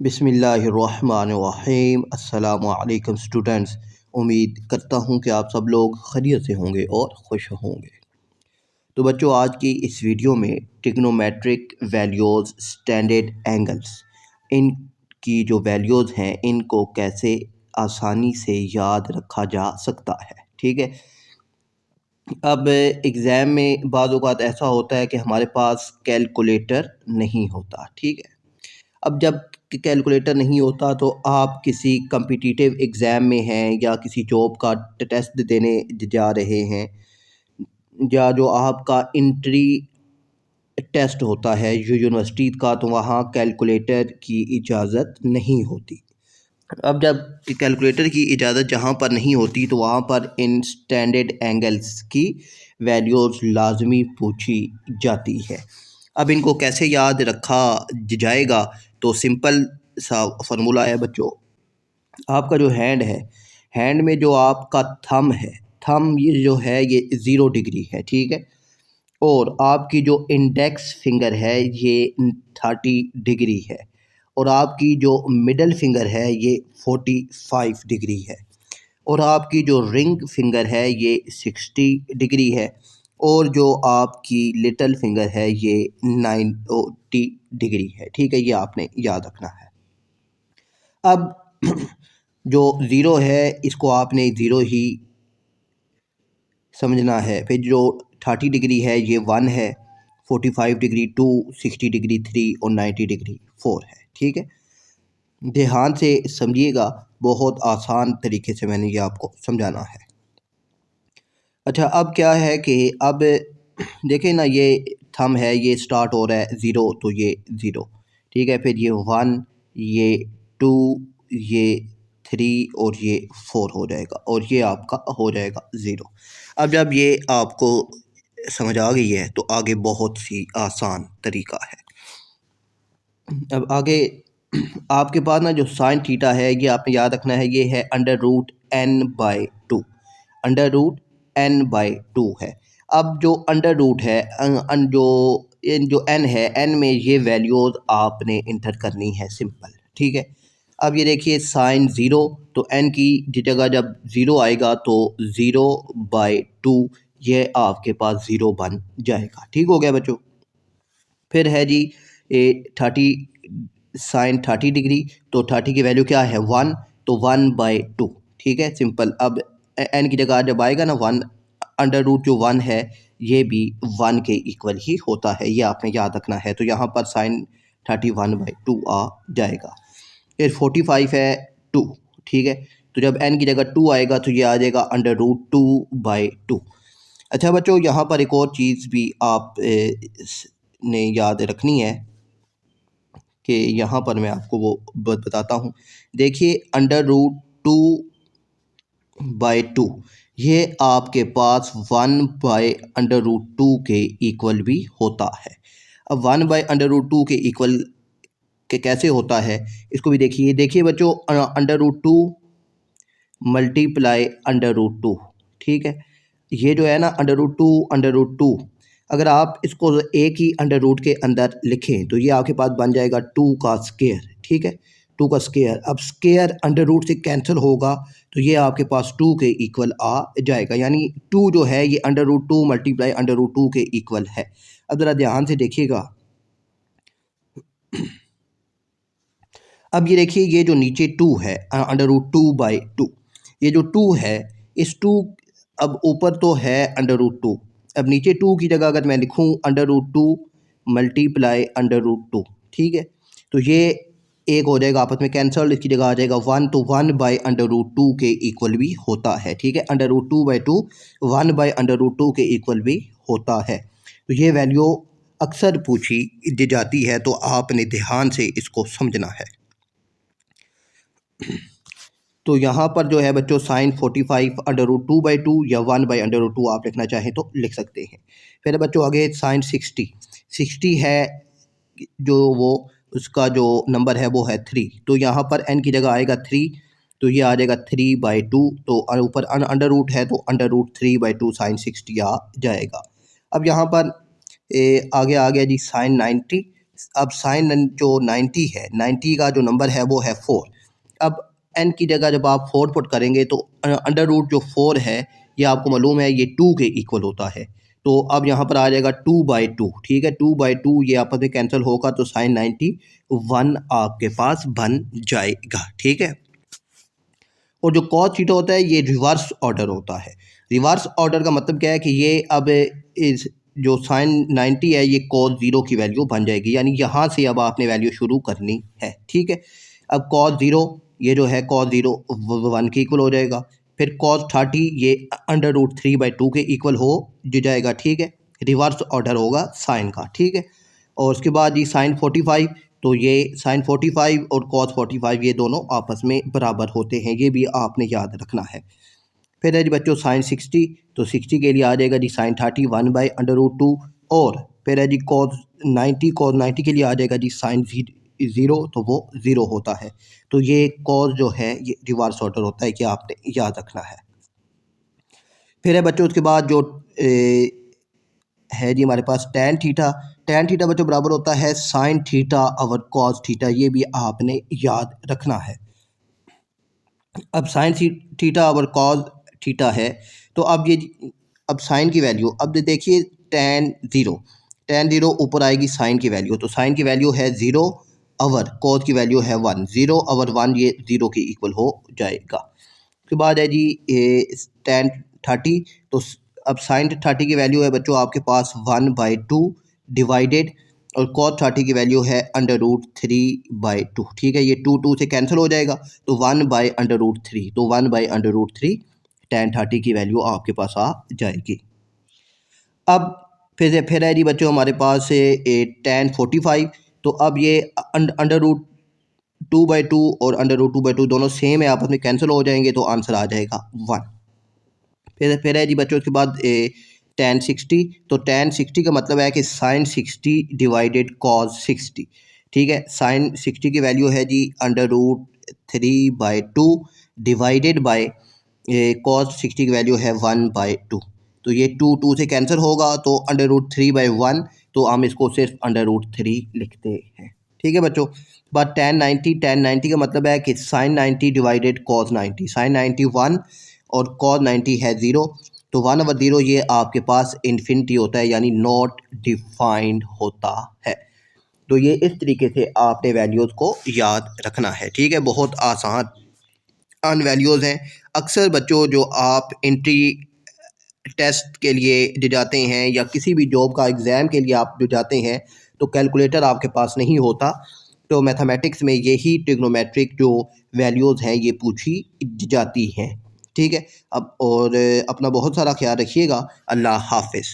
बिस्मिल्लाहिर्रहमानिर्रहीम। अस्सलामु अलैकुम स्टूडेंट्स। उम्मीद करता हूँ कि आप सब लोग खैरियत से होंगे और खुश होंगे। तो बच्चों, आज की इस वीडियो में ट्रिग्नोमेट्रिक वैल्यूज़, स्टैंडर्ड एंगल्स, इनकी जो वैल्यूज़ हैं इनको कैसे आसानी से याद रखा जा सकता है। ठीक है। अब एग्ज़ाम में बाज़ औक़ात ऐसा होता है कि हमारे पास कैलकुलेटर नहीं होता। ठीक है। अब जब कैलकुलेटर नहीं होता तो आप किसी कॉम्पिटिटिव एग्ज़ाम में हैं या किसी जॉब का टेस्ट देने जा रहे हैं, या जो आपका इंट्री टेस्ट होता है यूनिवर्सिटी का, तो वहाँ कैलकुलेटर की इजाज़त नहीं होती। अब जब कैलकुलेटर की इजाज़त जहाँ पर नहीं होती तो वहाँ पर इन स्टैंडर्ड एंगल्स की वैल्यूज़ लाजमी पूछी जाती है। अब इनको कैसे याद रखा जाएगा? तो सिंपल सा फार्मूला है बच्चों। आपका जो हैंड है, हैंड में जो आपका थंब है, थंब ये जो है ये 0 डिग्री है। ठीक है। और आपकी जो इंडेक्स फिंगर है ये 30 डिग्री है, और आपकी जो मिडल फिंगर है ये 45 डिग्री है, और आपकी जो रिंग फिंगर है ये 60 डिग्री है, और जो आपकी लिटिल फिंगर है ये 90 डिग्री है। ठीक है, ये आपने याद रखना है। अब जो ज़ीरो है इसको आपने ज़ीरो ही समझना है। फिर जो 30 डिग्री है ये 1 है, 45 डिग्री 2, 60 डिग्री 3 और 90 डिग्री 4 है। ठीक है। ध्यान से समझिएगा, बहुत आसान तरीके से मैंने ये आपको समझाना है। अच्छा, अब क्या है कि अब देखें ना, ये थंब है, ये स्टार्ट हो रहा है 0, तो ये 0। ठीक है। फिर ये 1, ये 2, ये 3 और ये 4 हो जाएगा, और ये आपका हो जाएगा 0। अब जब ये आपको समझ आ गई है तो आगे बहुत सी आसान तरीका है। अब आगे आपके पास ना जो साइन थीटा है ये आपने याद रखना है, ये है √n/2। √n/2 है। अब जो अंडर रूट है, जो n है, n में ये वैल्यूज़ आपने इंटर करनी है, सिंपल। ठीक है। अब ये देखिए साइन 0, तो n की जगह जब 0 आएगा तो 0/2 ये आपके पास 0 बन जाएगा। ठीक हो गया बच्चों। फिर है जी 30 साइन 30 डिग्री, तो 30 की वैल्यू क्या है 1, तो 1/2। ठीक है, सिंपल। अब n की जगह जब आएगा ना 1, अंडर रूट जो 1 है ये भी 1 के इक्वल ही होता है, ये आपने याद रखना है। तो यहाँ पर साइन 31/2 आ जाएगा। फिर 45 है 2। ठीक है। तो जब n की जगह 2 आएगा तो ये आ जाएगा √2/2। अच्छा बच्चों, यहाँ पर एक और चीज़ भी आप ने याद रखनी है कि यहाँ पर मैं आपको वो बताता हूँ। देखिए √2/2 ये आपके पास 1/√2 के इक्वल भी होता है। अब 1/√2 के इक्वल के कैसे होता है इसको भी देखिए बच्चों, √2 मल्टीप्लाई √2। ठीक है। ये जो है ना √2 अगर आप इसको एक ही अंडर रूट के अंदर लिखें तो ये आपके पास बन जाएगा 2 का स्क्वायर। ठीक है, 2 का स्क्वायर। अब स्क्वायर अंडर रूट से कैंसिल होगा तो ये आपके पास 2 के इक्वल आ जाएगा, यानी 2 जो है ये √2 मल्टीप्लाई √2 के इक्वल है। अब ज़रा ध्यान से देखिएगा। अब ये देखिए, ये जो नीचे 2 है √2/2, ये जो 2 है, इस 2 अब ऊपर तो है √2, अब नीचे 2 की जगह अगर मैं लिखूं √2 मल्टीप्लाई √2। ठीक है, तो ये एक हो जाएगा आपस में कैंसल, इसकी जगह आ जाएगा 1, तो 1/√2 के इक्वल भी होता है। ठीक है, √2/2 1/√2 के इक्वल भी होता है। तो ये वैल्यू अक्सर पूछी जाती है, तो आपने ध्यान से इसको समझना है। तो यहाँ पर जो है बच्चों साइन 45 √2/2 या 1/√2 आप लिखना चाहें तो लिख सकते हैं। फिर बच्चों आगे साइन 60 है, जो वो उसका जो नंबर है वो है 3, तो यहाँ पर n की जगह आएगा 3, तो ये आ जाएगा 3/2, तो ऊपर अंडर रूट है तो √3/2 साइन 60 आ जाएगा। अब यहाँ पर आगे आ गया जी साइन 90, अब साइन जो 90 है, 90 का जो नंबर है वो है 4। अब n की जगह जब आप 4 पुट करेंगे तो अंडर रूट जो 4 है ये आपको मालूम है ये 2 के इक्वल होता है। तो अब यहाँ पर आ जाएगा 2/2, ठीक है। 2/2 ये आपस में कैंसिल होगा तो साइन 91 आपके पास बन जाएगा, ठीक है। और जो कॉस थीटा होता है ये रिवर्स ऑर्डर होता है। रिवर्स ऑर्डर का मतलब क्या है कि ये अब इस जो साइन 90 है ये कॉस 0 की वैल्यू बन जाएगी, यानी यहाँ से अब आपने वैल्यू शुरू करनी है, ठीक है। अब कॉस 0 ये जो है कॉस 0 1 के इक्वल हो जाएगा। फिर कॉस 30 ये अंडर रूट 3/2 के इक्वल हो जाएगा, ठीक है। रिवर्स ऑर्डर होगा साइन का, ठीक है। और उसके बाद ये साइन 45, तो ये साइन 45 और कॉस 45 ये दोनों आपस में बराबर होते हैं, ये भी आपने याद रखना है। फिर है जी बच्चों साइन 60, तो 60 के लिए आ जाएगा जी साइन 30 1/√2। और फिर है जी कॉस 90 के लिए आ जाएगा जी साइन 0, तो वो 0 होता है। तो ये कॉस जो है ये रिवर्स ऑर्डर होता है कि आपने याद रखना है। फिर है बच्चों उसके बाद जो है जी हमारे पास टैन थीटा बच्चों बराबर होता है साइन थीटा और कॉस थीटा, ये भी आपने याद रखना है। अब साइन थीटा और कॉस थीटा है, तो अब साइन की वैल्यू अब देखिए टैन ज़ीरो ऊपर आएगी साइन की वैल्यू, तो साइन की वैल्यू है 0 और कॉस की वैल्यू है 1। 0 और 1 ये 0 के इक्वल हो जाएगा। उसके बाद है जी टैन 30, तो अब साइन 30 की वैल्यू है बच्चों आपके पास 1/2 डिवाइडेड, और कॉस 30 की वैल्यू है √3/2, ठीक है। ये 2 से कैंसिल हो जाएगा तो 1/√3, तो 1/√3 टैन 30 की वैल्यू आपके पास आ जाएगी। अब फिर है जी बच्चों हमारे पास टैन 45, तो अब ये √2/2 और √2/2 दोनों सेम है, आपस में कैंसिल हो जाएंगे तो आंसर आ जाएगा 1। फिर है जी बच्चों उसके बाद टैन 60, तो टैन 60 का मतलब है कि साइन 60 डिवाइडेड कॉस 60, ठीक है। साइन 60 की वैल्यू है जी √3/2 डिवाइडेड बाय कॉस 60 की वैल्यू है 1/2, तो ये 2 से कैंसिल होगा तो √3/1, तो हम इसको सिर्फ √3 लिखते हैं, ठीक है बच्चों। बाद टैन 90 का मतलब है कि साइन 90 डिवाइडेड कॉस 90, साइन 90 1 और कॉस 90 है 0, तो 1/0 ये आपके पास इन्फिनिटी होता है, यानी नॉट डिफाइंड होता है। तो ये इस तरीके से आपने वैल्यूज़ को याद रखना है, ठीक है। बहुत आसान वैल्यूज़ हैं। अक्सर बच्चों जो आप एंट्री टेस्ट के लिए जो जाते हैं या किसी भी जॉब का एग्ज़ाम के लिए आप जो जाते हैं तो कैलकुलेटर आपके पास नहीं होता, तो मैथमेटिक्स में यही ट्रिग्नोमेट्रिक जो वैल्यूज़ हैं ये पूछी जाती हैं, ठीक है। अब और अपना बहुत सारा ख्याल रखिएगा। अल्लाह हाफ़िज़।